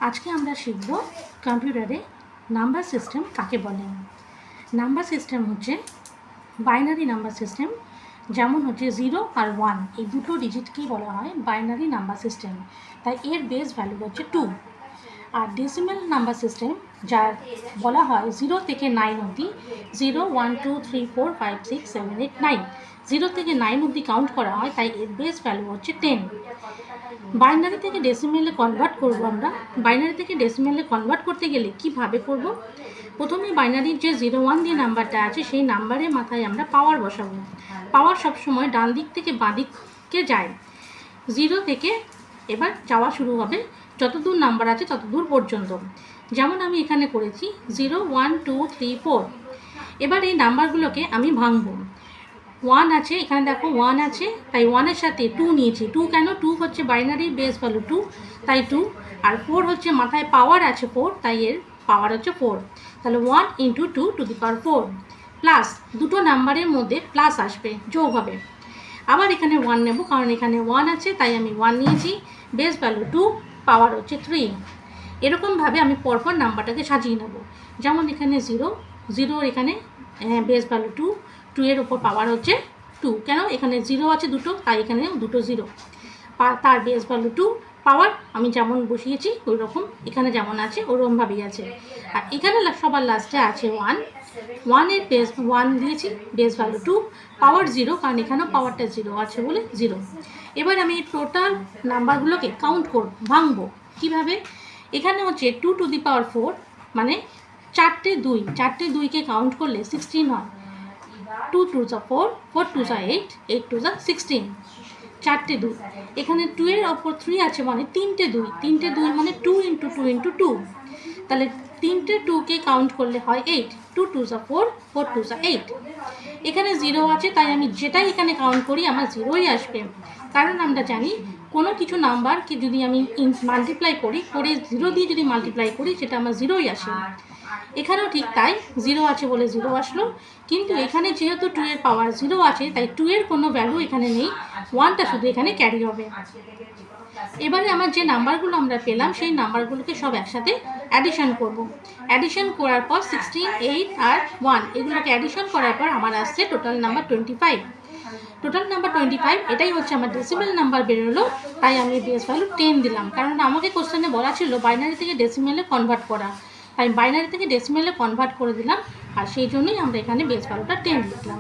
আজকে আমরা শিখব কম্পিউটারে নাম্বার সিস্টেম কাকে বলে। নাম্বার সিস্টেম হচ্ছে বাইনারি নাম্বার সিস্টেম, যেমন হচ্ছে 0 আর 1 এই দুটো ডিজিটকেই বলা হয় বাইনারি নাম্বার সিস্টেম। তাই এর বেস ভ্যালু হচ্ছে 2। আর ডেসিমাল নাম্বার সিস্টেম যার বলা হয় 0 থেকে 9 অবধি, 0 1 2 3 4 5 6 7 8 9, 0 থেকে 9 অবধি কাউন্ট করা হয়, তাই এর বেস ভ্যালু হচ্ছে 10। বাইনারি থেকে ডেসিমেলে কনভার্ট করব আমরা। বাইনারি থেকে ডেসিমেলে কনভার্ট করতে গেলে কিভাবে করব? প্রথমে বাইনারির যে 01 দিয়ে নাম্বারটা আছে সেই নাম্বারের মাথায় আমরা পাওয়ার বসাবো। পাওয়ার সবসময় ডান দিক থেকে বাঁ দিকে যায়। 0 থেকে এবার যাওয়া শুরু হবে যতদূর নাম্বার আছে ততদূর পর্যন্ত। যেমন আমি এখানে করেছি 0 1 2 3 4। এবার এই নাম্বারগুলোকে আমি ভাঙবো। 1 আছে, এখানে দেখো 1 আছে, তাই 1-এর সাথে 2 নিয়েছি। 2 কেন? 2 হচ্ছে বাইনারির বেস ভ্যালু 2, তাই 2। আর 4 হচ্ছে মাথায় পাওয়ার আছে 4, তাই এর পাওয়ার হচ্ছে 4। তাহলে 1 × 2 টু দি পাওয়ার 4 প্লাস দুটো নাম্বারের মধ্যে প্লাস আসবে, যোগ হবে। আবার এখানে 1 নেব, কারণ এখানে 1 আছে তাই আমি 1 নিয়েছি। বেস ভ্যালু 2, পাওয়ার হচ্ছে 3। এরকমভাবে আমি পরপর নাম্বারটাকে সাজিয়ে নেব। যেমন এখানে 0 এখানে বেস ভ্যালু 2, 2 এর ওপর পাওয়ার হচ্ছে 2। কেন? এখানে 0 আছে দুটো, তাই এখানে দুটো 0। তার বেস ভ্যালু 2, পাওয়ার আমি যেমন বসিয়েছি ওই রকম এখানে যেমন আছে ওরকমভাবেই আছে। আর এখানে সবার লাস্টে আছে 1 এর বেস 1 দিয়েছি, বেস ভ্যালু 2, পাওয়ার 0, কারণ এখানেও পাওয়ারটা 0 আছে বলে 0। এবার আমি টোটাল নাম্বারগুলোকে কাউন্ট করব, ভাঙবো। কীভাবে? এখানে হচ্ছে 2 টু দি পাওয়ার 4, মানে 4টে 2কে কাউন্ট করলে 16 হয়। 2 2 যা 4, 4 2 যা 8, 8 2 যা 16, 4টে 2। এখানে 2 এর ওপর 3 আছে, মানে 3টে 2 মানে 2 × 2 × 2। তাহলে 3টে 2কে কাউন্ট করলে হয় 8, 2 2 যা 4, 4 2 যা 8। এখানে 0 আছে, তাই আমি যেটাই এখানে কাউন্ট করি আমার 0ই আসবে, কারণ আমরা জানি কোনো কিছু নাম্বারকে যদি আমি মাল্টিপ্লাই করি, করে 0 দিয়ে যদি মাল্টিপ্লাই করি সেটা আমার 0ই আসে। এখানেও ঠিক তাই, 0 আছে বলে 0 আসলো, কিন্তু এখানে যেহেতু 2 এর পাওয়ার 0 আছে তাই 2 এর কোনো ভ্যালু এখানে নেই, 1টা শুধু এখানে ক্যারি হবে। এবারে আমার যে নাম্বারগুলো আমরা পেলাম সেই নাম্বারগুলোকে সব একসাথে অ্যাডিশন করব। অ্যাডিশন করার পর 16, 8 আর 1 এগুলোকে অ্যাডিশন করার পর আমার আসছে টোটাল নাম্বার 25। টোটাল নাম্বার 25, এটাই হচ্ছে আমার ডেসিমেল নাম্বার বেরোলো, তাই আমি বেস ভ্যালু 10 দিলাম। কারণ আমাকে কোশ্চেনে বলা ছিল বাইনারি থেকে ডেসিমেলে কনভার্ট করা, তাই বাইনারি থেকে ডেসিমেলে কনভার্ট করে দিলাম, আর সেই জন্যই আমরা এখানে বেস ভ্যালুটা 10 লিখলাম।